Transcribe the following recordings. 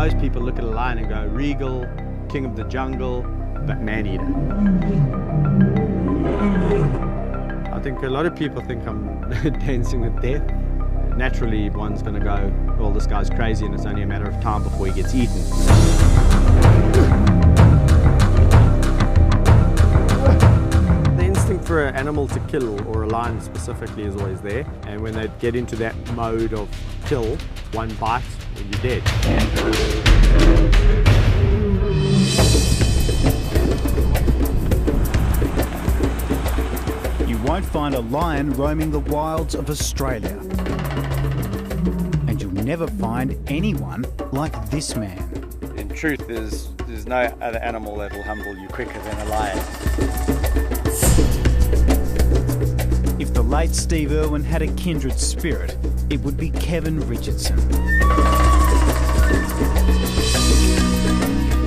Most people look at a lion and go, regal, king of the jungle, but man-eater. I think a lot of people think I'm dancing with death. Naturally, one's going to go, well, this guy's crazy and it's only a matter of time before he gets eaten. The instinct for an animal to kill, or a lion specifically, is always there. And when they get into that mode of kill, one bite and you're dead. You won't find a lion roaming the wilds of Australia. And you'll never find anyone like this man. In truth, there's no other animal that will humble you quicker than a lion. If the late Steve Irwin had a kindred spirit, it would be Kevin Richardson.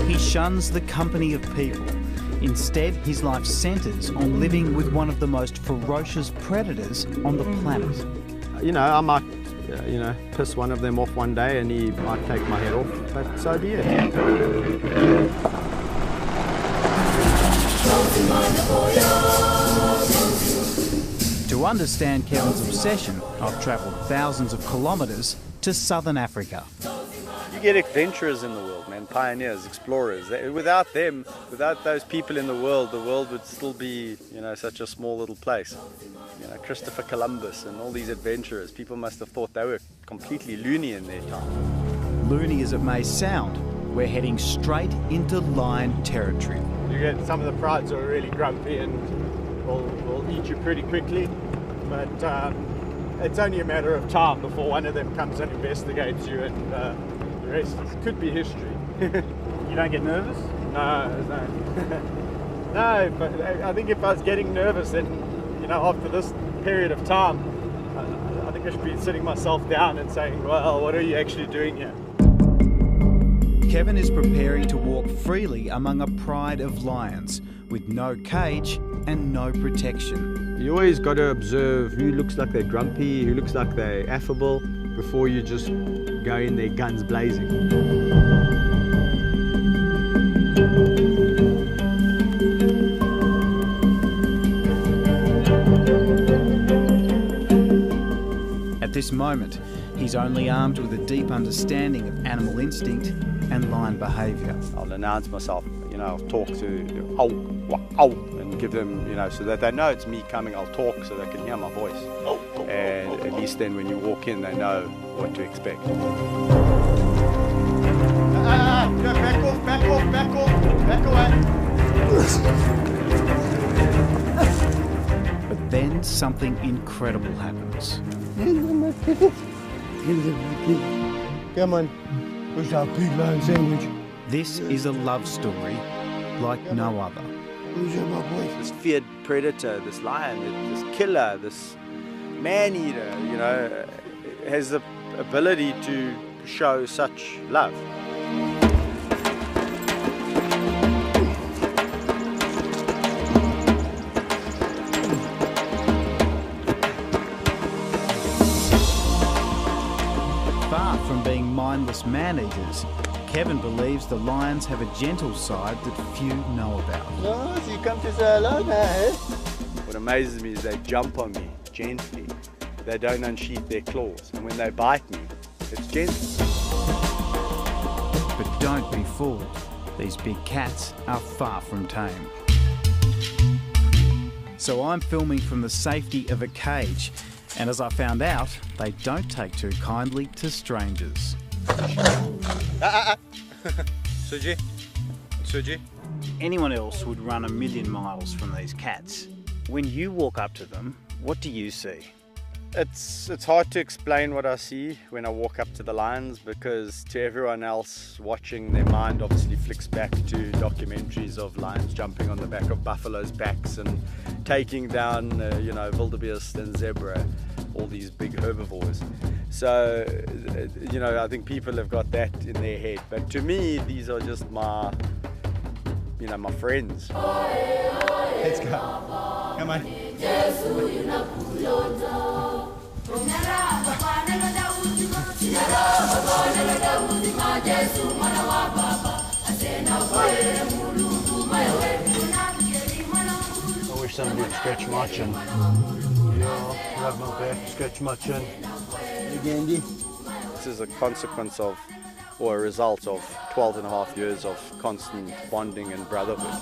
He shuns the company of people. Instead, his life centres on living with one of the most ferocious predators on the planet. You know, I might, piss one of them off one day and he might take my head off, but so be it. To understand Kevin's obsession, I've travelled thousands of kilometres to southern Africa. You get adventurers in the world, man, pioneers, explorers. Without them, without those people in the world would still be, such a small little place. Christopher Columbus and all these adventurers, people must have thought they were completely loony in their time. Loony as it may sound, we're heading straight into lion territory. You get some of the prides are really grumpy and will eat you pretty quickly, but it's only a matter of time before one of them comes and investigates you, and the rest could be history. You don't get nervous? No. No, but I think if I was getting nervous, then, after this period of time, I think I should be sitting myself down and saying, well, what are you actually doing here? Kevin is preparing to walk freely among a pride of lions with no cage and no protection. You always got to observe who looks like they're grumpy, who looks like they're affable, before you just go in there guns blazing. At this moment, he's only armed with a deep understanding of animal instinct and lion behaviour. I'll announce myself, I'll talk to ow, ow, and give them, so that they know it's me coming. I'll talk so they can hear my voice. And at least then when you walk in, they know what to expect. Back away. But then something incredible happens. Come on. Where's our pig lion sandwich? This is a love story like no other. This feared predator, this lion, this killer, this man-eater, has the ability to show such love. Far from being mindless man-eaters, Kevin believes the lions have a gentle side that few know about. Oh, so you come to say hello now, eh? What amazes me is they jump on me gently. They don't unsheath their claws, and when they bite me, it's gentle. But don't be fooled. These big cats are far from tame. So I'm filming from the safety of a cage, and as I found out, they don't take too kindly to strangers. Suji. Anyone else would run a million miles from these cats. When you walk up to them, what do you see? It's hard to explain what I see when I walk up to the lions, because to everyone else watching, their mind obviously flicks back to documentaries of lions jumping on the back of buffaloes' backs and taking down, wildebeest and zebra, all these big herbivores. So, I think people have got that in their head. But to me, these are just my friends. Let's go. Come on. I wish somebody would scratch my chin. Yeah, rub my back, scratch my chin. Gandy. This is a consequence of, or a result of, 12 and a half years of constant bonding and brotherhood.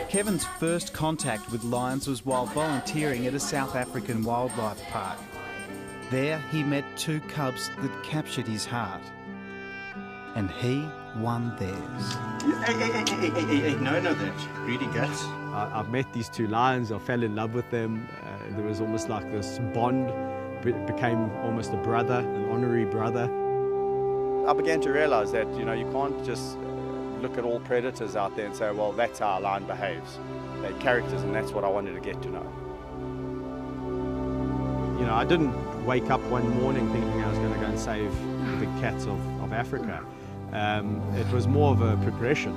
Kevin's first contact with lions was while volunteering at a South African wildlife park. There he met two cubs that captured his heart. And he won theirs. Hey, no, that greedy guts. I've met these two lions, I fell in love with them. There was almost like this bond, became almost a brother, an honorary brother. I began to realize that, you can't just look at all predators out there and say, well, that's how a lion behaves. They're characters, and that's what I wanted to get to know. I didn't wake up one morning thinking I was going to go and save the big cats of Africa. It was more of a progression.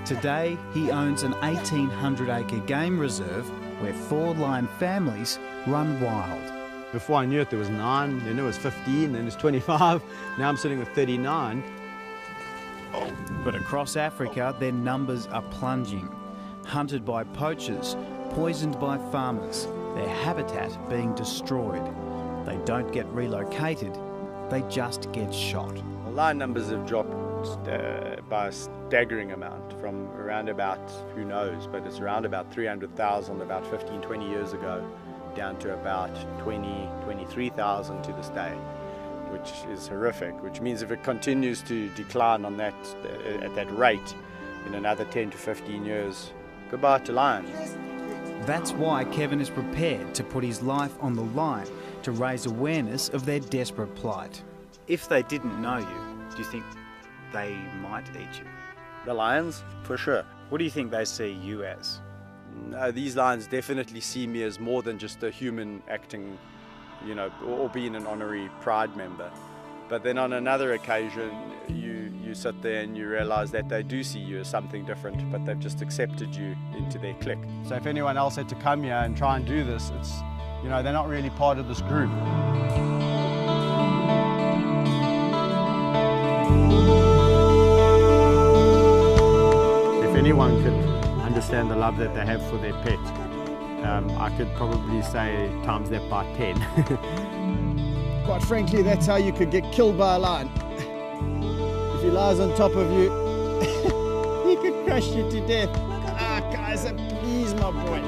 Today he owns an 1,800-acre game reserve where 4 lion families run wild. Before I knew it, there was 9, then it was 15, then it was 25. Now I'm sitting with 39. But across Africa, their numbers are plunging. Hunted by poachers, poisoned by farmers, their habitat being destroyed. They don't get relocated, they just get shot. Well, lion numbers have dropped by a staggering amount from around about, who knows, but it's around about 300,000 about 15, 20 years ago, down to about 20, 23,000 to this day, which is horrific, which means if it continues to decline on that, at that rate in another 10 to 15 years, goodbye to lions. That's why Kevin is prepared to put his life on the line to raise awareness of their desperate plight. If they didn't know you, do you think they might eat you? The lions, for sure. What do you think they see you as? No, these lions definitely see me as more than just a human acting, or being an honorary pride member. But then on another occasion, you sit there and you realize that they do see you as something different, but they've just accepted you into their clique. So if anyone else had to come here and try and do this, it's, they're not really part of this group. If anyone could understand the love that they have for their pet, I could probably say times that by 10. Quite frankly, that's how you could get killed by a lion. If he lies on top of you, he could crush you to death. Ah, Kaiser, please, my boy.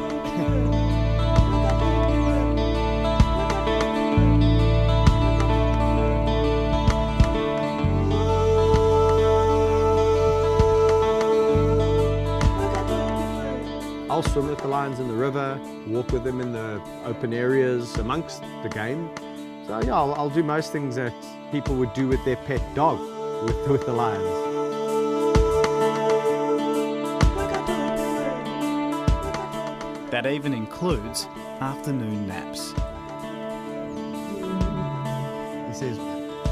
I'll swim with the lions in the river, walk with them in the open areas amongst the game. So yeah, I'll do most things that people would do with their pet dog, with the lions. That even includes afternoon naps. He says,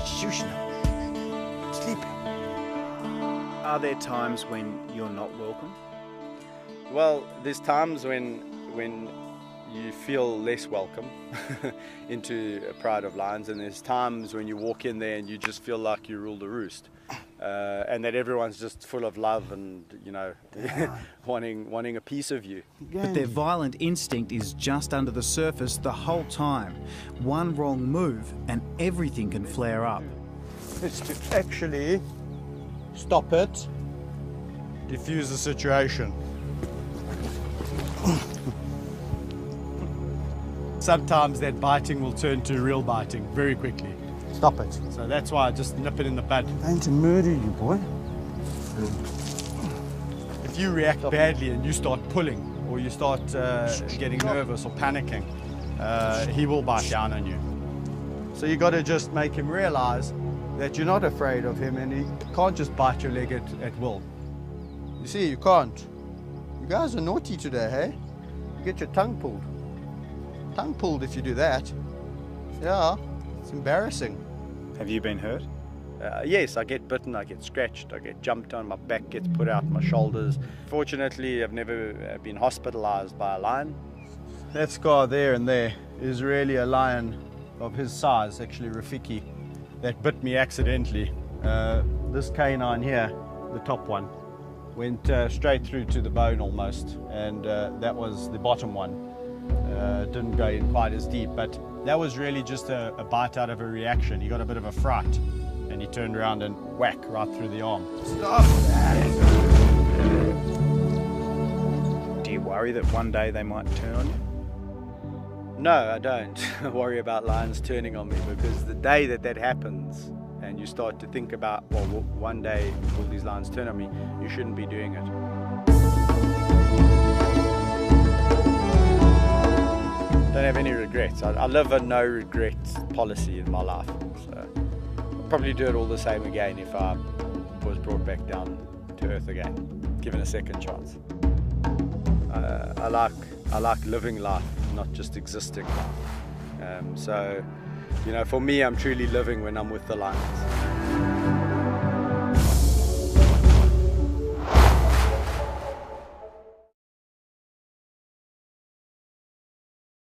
Shush now, sleep. Are there times when you're not welcome? Well, there's times when you feel less welcome into a pride of lions, and there's times when you walk in there and you just feel like you rule the roost, and that everyone's just full of love and wanting a piece of you. But their violent instinct is just under the surface the whole time. One wrong move and everything can flare up. It's to actually stop it, diffuse the situation. sometimes that biting will turn to real biting very quickly. Stop it. So that's why I just nip it in the bud. I'm going to murder you, boy. If you react badly and you start pulling, or you start getting nervous or panicking, he will bite down on you. So you got to just make him realize that you're not afraid of him, and he can't just bite your leg at will. You see, you can't. You guys are naughty today, hey? You get your tongue pulled. Tongue pulled if you do that. Yeah, it's embarrassing. Have you been hurt? Yes, I get bitten, I get scratched, I get jumped on, my back gets put out, my shoulders. Fortunately, I've never been hospitalized by a lion. That scar there and there is really a lion of his size, actually Rafiki, that bit me accidentally. This canine here, the top one, went straight through to the bone almost, and that was the bottom one. Didn't go in quite as deep, but that was really just a bite out of a reaction. He got a bit of a fright, and he turned around and whack right through the arm. Stop that! Do you worry that one day they might turn on you? No, I don't worry about lions turning on me, because the day that happens and you start to think about, well, one day will these lions turn on me, you shouldn't be doing it. Don't have any regrets. I live a no regrets policy in my life. So I'll probably do it all the same again if I was brought back down to earth again, given a second chance. I like living life, not just existing life. So, you know, for me, I'm truly living when I'm with the lions.